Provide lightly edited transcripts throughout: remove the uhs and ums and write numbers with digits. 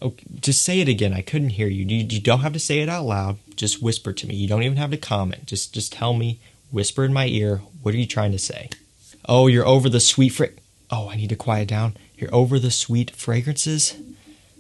Oh, just say it again. I couldn't hear you. You don't have to say it out loud. Just whisper to me. You don't even have to comment. Just tell me. Whisper in my ear. What are you trying to say? Oh, you're over the sweet Oh, I need to quiet down. You're over the sweet fragrances?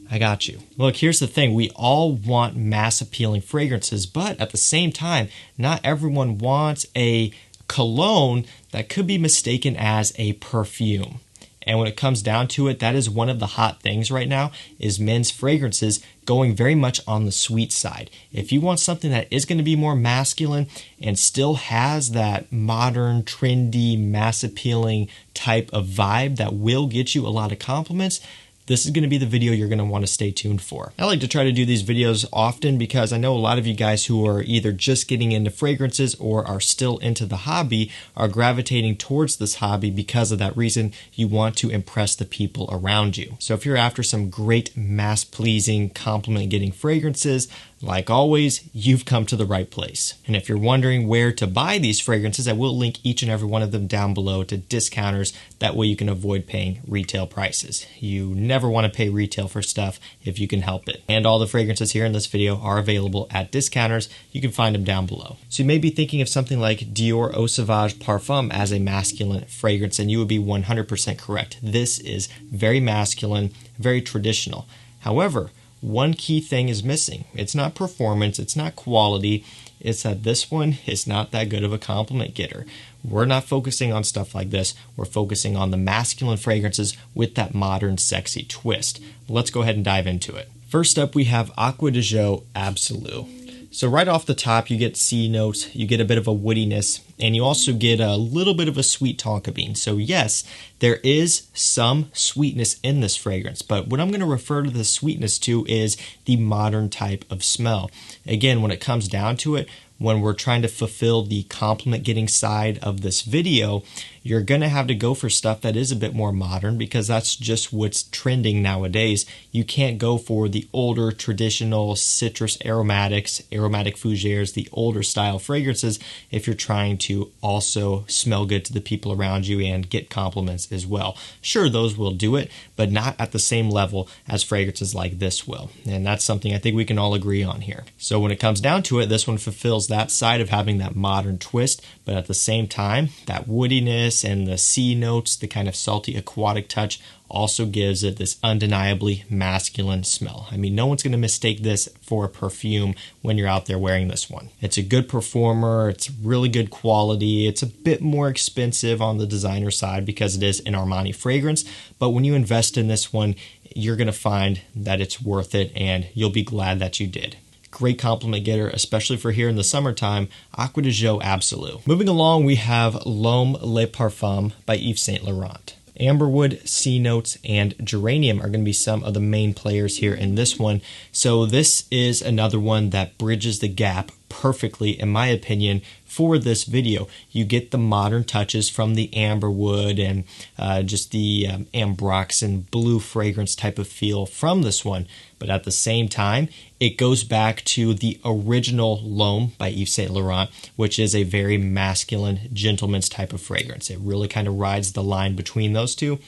I got you. Look, here's the thing. We all want mass appealing fragrances, but at the same time, not everyone wants a cologne that could be mistaken as a perfume. And when it comes down to it, that is one of the hot things right now is men's fragrances going very much on the sweet side. If you want something that is going to be more masculine and still has that modern, trendy, mass appealing type of vibe that will get you a lot of compliments, this is going to be the video you're going to want to stay tuned for. I like to try to do these videos often because I know a lot of you guys who are either just getting into fragrances or are still into the hobby are gravitating towards this hobby because of that reason. You want to impress the people around you. So if you're after some great mass-pleasing, compliment-getting fragrances, like always, you've come to the right place. And if you're wondering where to buy these fragrances, I will link each and every one of them down below to discounters. That way you can avoid paying retail prices. You never want to pay retail for stuff if you can help it. And all the fragrances here in this video are available at discounters. You can find them down below. So you may be thinking of something like Dior Eau Sauvage Parfum as a masculine fragrance, and you would be 100% correct. This is very masculine, very traditional. However, one key thing is missing. It's not performance, it's not quality, it's that this one is not that good of a compliment getter. We're not focusing on stuff like this. We're focusing on the masculine fragrances with that modern, sexy twist. Let's go ahead and dive into it. First up, we have Acqua di Gio Absolu. So right off the top, you get C notes, you get a bit of a woodiness, and you also get a little bit of a sweet tonka bean. So yes, there is some sweetness in this fragrance, but what I'm going to refer to the sweetness to is the modern type of smell. Again, when it comes down to it, when we're trying to fulfill the compliment getting side of this video, you're going to have to go for stuff that is a bit more modern because that's just what's trending nowadays. You can't go for the older traditional citrus aromatics, aromatic fougères, the older style fragrances if you're trying to also smell good to the people around you and get compliments as well. Sure, those will do it, but not at the same level as fragrances like this will. And that's something I think we can all agree on here. So when it comes down to it, this one fulfills that side of having that modern twist, but at the same time, that woodiness and the C notes, the kind of salty aquatic touch, also gives it this undeniably masculine smell. I mean, no one's going to mistake this for a perfume when you're out there wearing this one. It's a good performer, it's really good quality, it's a bit more expensive on the designer side because it is an Armani fragrance, but when you invest in this one, you're going to find that it's worth it and you'll be glad that you did. Great compliment getter, especially for here in the summertime, Acqua di Gio Absolu. Moving along, we have L'Homme Le Parfum by Yves Saint Laurent. Amberwood, C notes, and geranium are going to be some of the main players here in this one. So this is another one that bridges the gap perfectly, in my opinion, for this video. You get the modern touches from the amberwood and just the ambroxan blue fragrance type of feel from this one. But at the same time, it goes back to the original L'Homme by Yves Saint Laurent, which is a very masculine, gentleman's type of fragrance. It really kind of rides the line between those two,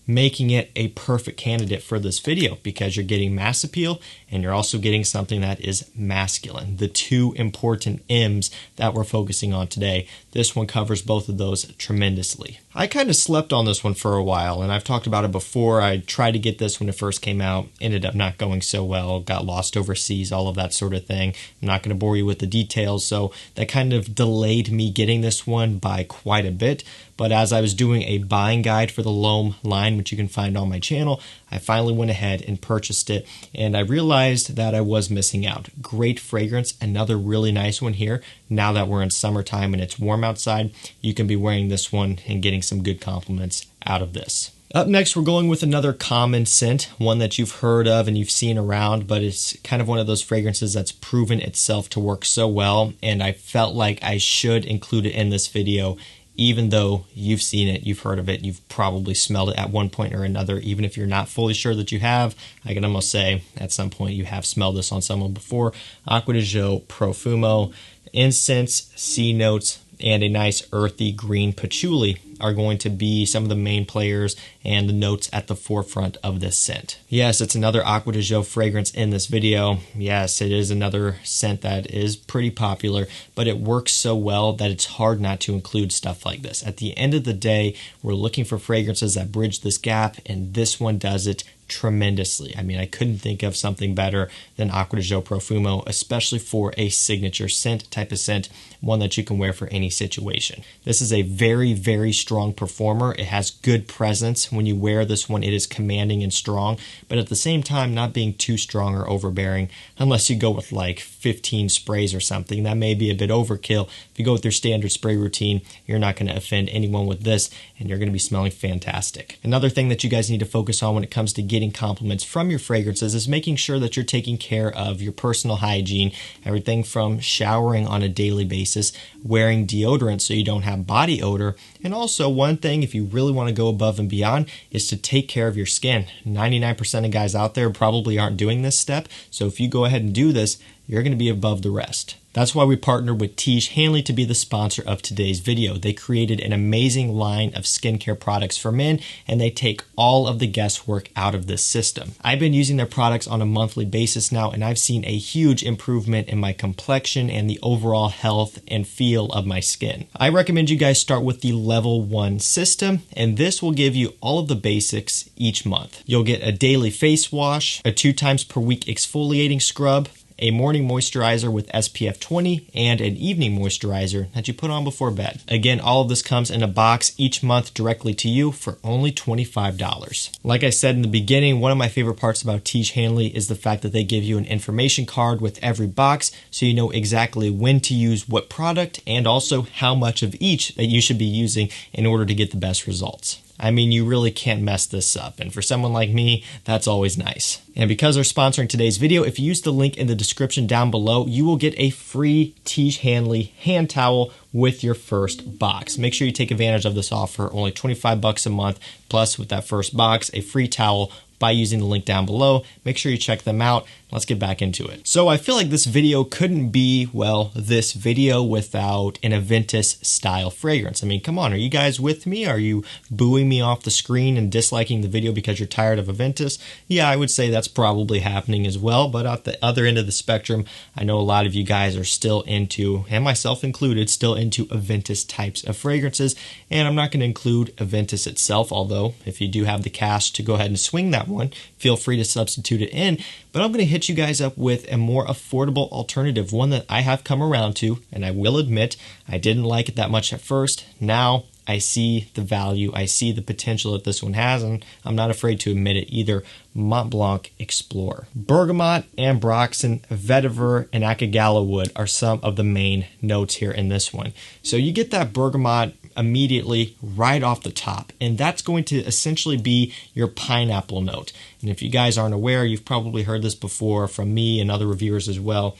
making it a perfect candidate for this video because you're getting mass appeal and you're also getting something that is masculine. The two important M's that we're focusing on today. This one covers both of those tremendously. I kind of slept on this one for a while, and I've talked about it before. I tried to get this when it first came out, ended up not going so well, got lost overseas, all of that sort of thing. I'm not going to bore you with the details, so that kind of delayed me getting this one by quite a bit. But as I was doing a buying guide for the L'Homme line, which you can find on my channel, I finally went ahead and purchased it, and I realized that I was missing out. Great fragrance, another really nice one here. Now that we're in summertime and it's warm outside, you can be wearing this one and getting some good compliments out of this. Up next, we're going with another common scent, one that you've heard of and you've seen around, but it's kind of one of those fragrances that's proven itself to work so well, and I felt like I should include it in this video. Even though you've seen it, you've heard of it, you've probably smelled it at one point or another, even if you're not fully sure that you have, I can almost say at some point you have smelled this on someone before. Acqua di Gio Profumo, incense, C notes, and a nice earthy green patchouli are going to be some of the main players and the notes at the forefront of this scent. Yes, it's another Acqua di Gio fragrance in this video. Yes, it is another scent that is pretty popular, but it works so well that it's hard not to include stuff like this. At the end of the day, we're looking for fragrances that bridge this gap, and this one does it tremendously. I mean, I couldn't think of something better than Acqua di Gio Profumo, especially for a signature scent type of scent, one that you can wear for any situation. This is a very, very strong performer. It has good presence. When you wear this one, it is commanding and strong, but at the same time, not being too strong or overbearing, unless you go with like 15 sprays or something. That may be a bit overkill. If you go with your standard spray routine, you're not going to offend anyone with this, and you're going to be smelling fantastic. Another thing that you guys need to focus on when it comes to getting compliments from your fragrances is making sure that you're taking care of your personal hygiene, everything from showering on a daily basis, wearing deodorant so you don't have body odor, and also one thing, if you really want to go above and beyond, is to take care of your skin. 99% of guys out there probably aren't doing this step, so if you go ahead and do this, you're going to be above the rest. That's why we partnered with Tiege Hanley to be the sponsor of today's video. They created an amazing line of skincare products for men, and they take all of the guesswork out of this system. I've been using their products on a monthly basis now, and I've seen a huge improvement in my complexion and the overall health and feel of my skin. I recommend you guys start with the level 1 system, and this will give you all of the basics each month. You'll get a daily face wash, a 2 times per week exfoliating scrub, a morning moisturizer with SPF 20, and an evening moisturizer that you put on before bed. Again, all of this comes in a box each month directly to you for only $25. Like I said in the beginning, one of my favorite parts about Tiege Hanley is the fact that they give you an information card with every box so you know exactly when to use what product and also how much of each that you should be using in order to get the best results. I mean, you really can't mess this up, and for someone like me, that's always nice. And because they're sponsoring today's video, if you use the link in the description down below, you will get a free Tiege Hanley hand towel with your first box. Make sure you take advantage of this offer, only $25 a month, plus with that first box, a free towel by using the link down below. Make sure you check them out. Let's get back into it. So I feel like this video couldn't be, well, this video without an Aventus style fragrance. I mean, come on, are you guys with me? Are you booing me off the screen and disliking the video because you're tired of Aventus? Yeah, I would say that's probably happening as well, but at the other end of the spectrum, I know a lot of you guys are still into, and myself included, still into Aventus types of fragrances, and I'm not going to include Aventus itself, although if you do have the cash to go ahead and swing that one, feel free to substitute it in, but I'm going to hit you guys up with a more affordable alternative, one that I have come around to, and I will admit I didn't like it that much at first. Now I see the value, I see the potential that this one has, and I'm not afraid to admit it either. Montblanc Explorer. Bergamot, ambroxan, vetiver, and akagala wood are some of the main notes here in this one. So you get that bergamot immediately right off the top, and that's going to essentially be your pineapple note. And if you guys aren't aware, you've probably heard this before from me and other reviewers as well,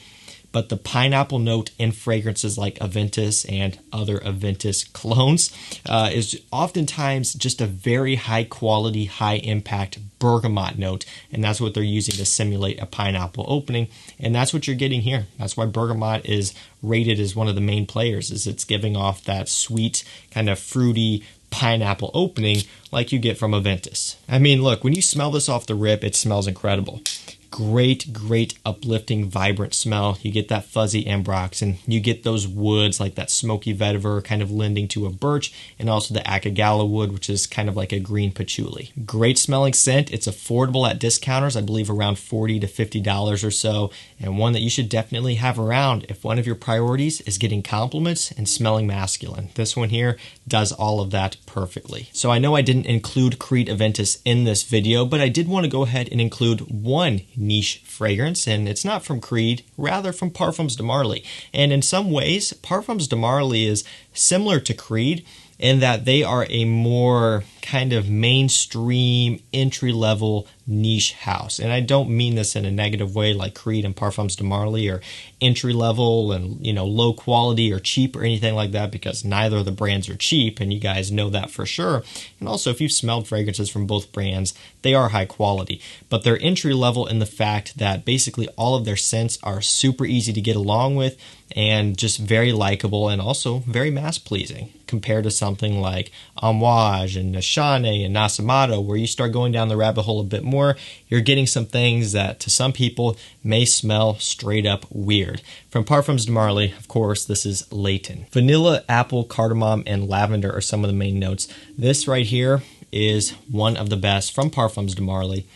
but the pineapple note in fragrances like Aventus and other Aventus clones is oftentimes just a very high quality, high impact bergamot note, and that's what they're using to simulate a pineapple opening, and that's what you're getting here. That's why bergamot is rated as one of the main players, is it's giving off that sweet, kind of fruity pineapple opening like you get from Aventus. I mean, look, when you smell this off the rip, it smells incredible. Great, great, uplifting, vibrant smell. You get that fuzzy ambroxan. You get those woods like that smoky vetiver kind of lending to a birch, and also the akagala wood, which is kind of like a green patchouli. Great smelling scent. It's affordable at discounters, I believe around $40 to $50 or so, and one that you should definitely have around if one of your priorities is getting compliments and smelling masculine. This one here does all of that perfectly. So I know I didn't include Creed Aventus in this video, but I did want to go ahead and include one niche fragrance, and it's not from Creed, rather from Parfums de Marly. And in some ways, Parfums de Marly is similar to Creed in that they are a more kind of mainstream, entry-level niche house. And I don't mean this in a negative way like Creed and Parfums de Marly, or entry-level and, you know, low quality or cheap or anything like that, because neither of the brands are cheap, and you guys know that for sure. And also, if you've smelled fragrances from both brands, they are high quality. But they're entry-level in the fact that basically all of their scents are super easy to get along with and just very likable, and also very mass-pleasing compared to something like Amouage and Nashane and Nasamato, where you start going down the rabbit hole a bit more, you're getting some things that to some people may smell straight up weird. From Parfums de Marly, of course, this is Layton. Vanilla, apple, cardamom, and lavender are some of the main notes. This right here is one of the best from Parfums de Marly,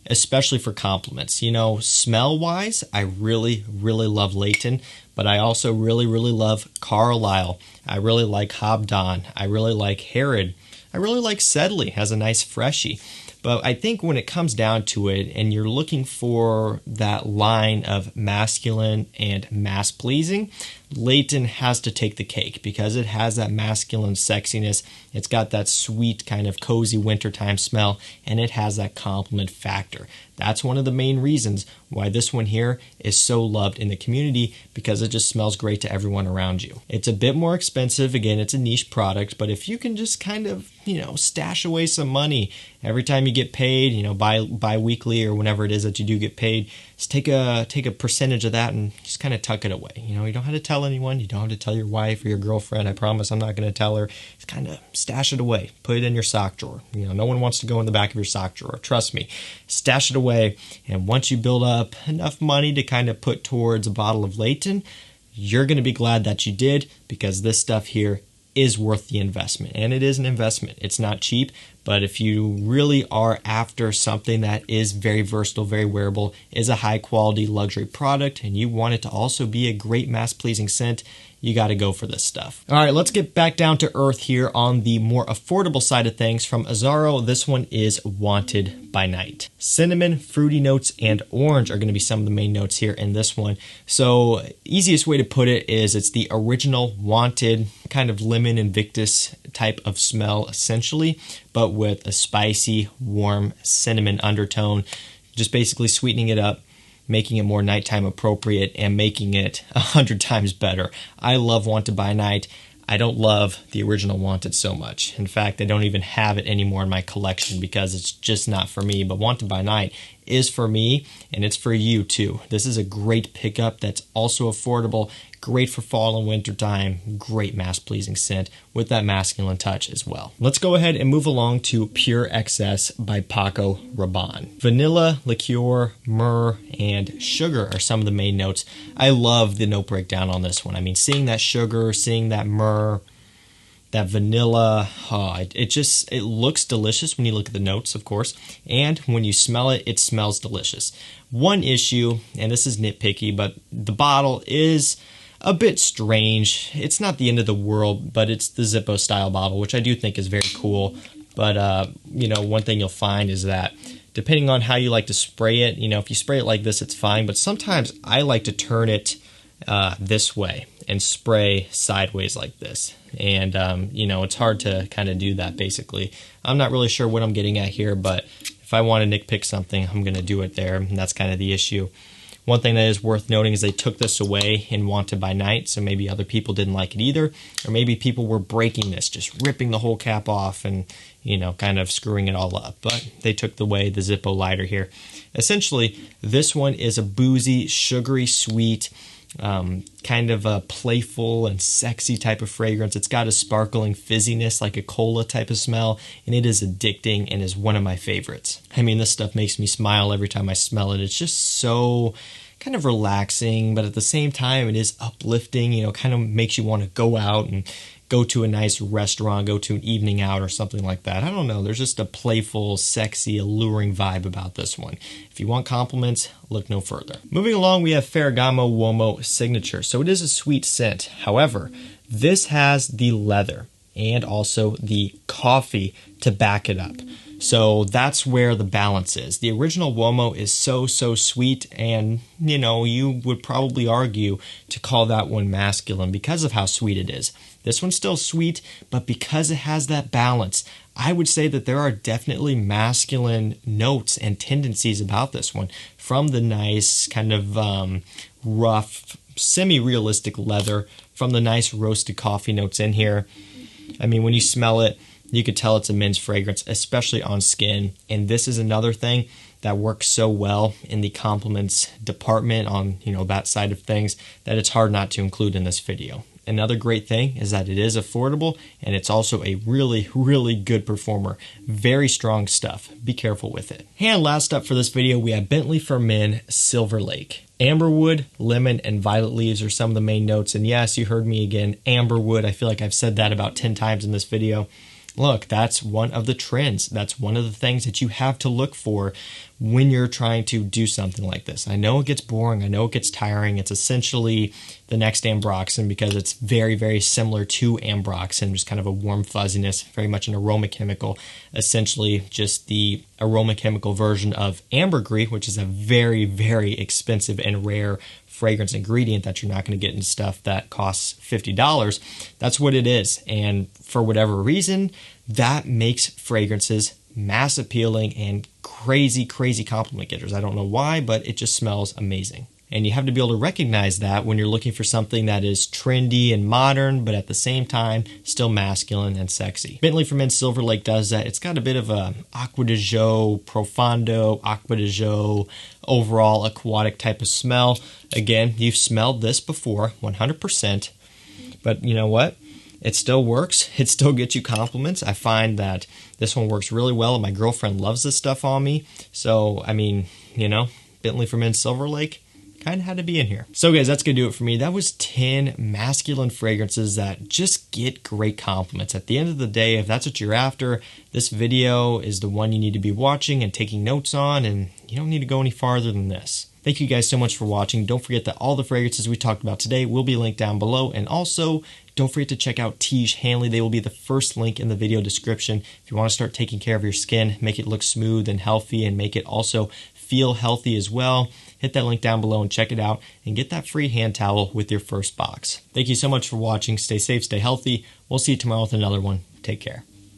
especially for compliments. You know, smell-wise, I really, really love Layton, but I also really, really love Carlisle. I really like Hobdon. I really like Herod. I really like Sedley, has a nice freshie. But I think when it comes down to it, and you're looking for that line of masculine and mass-pleasing, Layton has to take the cake because it has that masculine sexiness. It's got that sweet kind of cozy wintertime smell, and it has that compliment factor. That's one of the main reasons why this one here is so loved in the community, because it just smells great to everyone around you. It's a bit more expensive. Again, it's a niche product, but if you can just kind of, you know, stash away some money every time you get paid, you know, bi-weekly or whenever it is that you do get paid, just take a percentage of that and just kind of tuck it away. You know, you don't have to tell anyone. You don't have to tell your wife or your girlfriend. I promise I'm not going to tell her. Just kind of stash it away. Put it in your sock drawer. You know, no one wants to go in the back of your sock drawer. Trust me. Stash it away. And once you build up enough money to kind of put towards a bottle of Layton, you're going to be glad that you did, because this stuff here is worth the investment. And it is an investment. It's not cheap, but if you really are after something that is very versatile, very wearable, is a high quality luxury product, and you want it to also be a great mass pleasing scent, you got to go for this stuff. All right, let's get back down to earth here on the more affordable side of things. From Azzaro, this one is Wanted by Night. Cinnamon, fruity notes, and orange are going to be some of the main notes here in this one. So easiest way to put it is it's the original Wanted kind of lemon Invictus type of smell essentially, but with a spicy, warm cinnamon undertone, just basically sweetening it up, making it more nighttime appropriate, and making it 100 times better. I love Wanted by Night. I don't love the original Wanted so much. In fact, I don't even have it anymore in my collection because it's just not for me. But Wanted by Night is for me, and it's for you too. This is a great pickup that's also affordable, great for fall and winter time, great mass-pleasing scent with that masculine touch as well. Let's go ahead and move along to Pure XS by Paco Rabanne. Vanilla, liqueur, myrrh, and sugar are some of the main notes. I love the note breakdown on this one. I mean, seeing that sugar, seeing that myrrh, that vanilla, it looks delicious when you look at the notes, of course, and when you smell it, it smells delicious. One issue, and this is nitpicky, but the bottle is a bit strange. It's not the end of the world, but it's the Zippo style bottle, which I do think is very cool. But, you know, one thing you'll find is that depending on how you like to spray it, you know, if you spray it like this, it's fine. But sometimes I like to turn it this way and spray sideways like this. And, you know, it's hard to kind of do that basically. I'm not really sure what I'm getting at here, but if I want to nitpick something, I'm going to do it there. And that's kind of the issue. One thing that is worth noting is they took this away in Wanted by Night, so maybe other people didn't like it either, or maybe people were breaking this, just ripping the whole cap off and, you know, kind of screwing it all up. But they took away the Zippo lighter here. Essentially, this one is a boozy, sugary, sweet, kind of a playful and sexy type of fragrance. It's got a sparkling fizziness like a cola type of smell, and it is addicting and is one of my favorites. I mean, this stuff makes me smile every time I smell it. It's just so kind of relaxing, but at the same time it is uplifting, you know, kind of makes you want to go out and go to a nice restaurant, go to an evening out or something like that. I don't know. There's just a playful, sexy, alluring vibe about this one. If you want compliments, look no further. Moving along, we have Ferragamo Uomo Signature. So it is a sweet scent. However, this has the leather. and also the coffee to back it up. So that's where the balance is. The original Uomo is so sweet, and you know, you would probably argue to call that one masculine because of how sweet it is. This one's still sweet, but because it has that balance, I would say that there are definitely masculine notes and tendencies about this one, from the nice kind of rough, semi-realistic leather, from the nice roasted coffee notes in here. I mean, when you smell it, you could tell it's a men's fragrance, especially on skin. And this is another thing that works so well in the compliments department on, you know, that side of things, that it's hard not to include in this video. Another great thing is that it is affordable, and it's also a really good performer. Very strong stuff. Be careful with it. And last up for this video, we have Bentley for Men Silverlake. Amberwood, lemon, and violet leaves are some of the main notes. And yes, you heard me again, amberwood. I feel like I've said that about 10 times in this video. Look, that's one of the trends. That's one of the things that you have to look for when you're trying to do something like this. I know it gets boring. I know it gets tiring. It's essentially the next ambroxan because it's very similar to ambroxan, just kind of a warm fuzziness, very much an aroma chemical, essentially just the aroma chemical version of ambergris, which is a very expensive and rare fragrance ingredient that you're not going to get in stuff that costs $50. That's what it is. And for whatever reason, that makes fragrances mass appealing and crazy compliment getters. I don't know why, but it just smells amazing. And you have to be able to recognize that when you're looking for something that is trendy and modern, but at the same time, still masculine and sexy. Bentley for Men Silverlake does that. It's got a bit of a Acqua di Gio Profumo, Acqua di Gio overall aquatic type of smell. Again, you've smelled this before, 100%. But you know what? It still works. It still gets you compliments. I find that this one works really well, and my girlfriend loves this stuff on me. So, I mean, you know, Bentley for Men Silverlake kind of had to be in here. So guys, that's gonna do it for me. That was 10 masculine fragrances that just get great compliments. At the end of the day, if that's what you're after, this video is the one you need to be watching and taking notes on, and you don't need to go any farther than this. Thank you guys so much for watching. Don't forget that all the fragrances we talked about today will be linked down below, and also don't forget to check out Tiege Hanley. They will be the first link in the video description. If you want to start taking care of your skin, make it look smooth and healthy, and make it also feel healthy as well, hit that link down below and check it out, and get that free hand towel with your first box. Thank you so much for watching. Stay safe, stay healthy. We'll see you tomorrow with another one. Take care.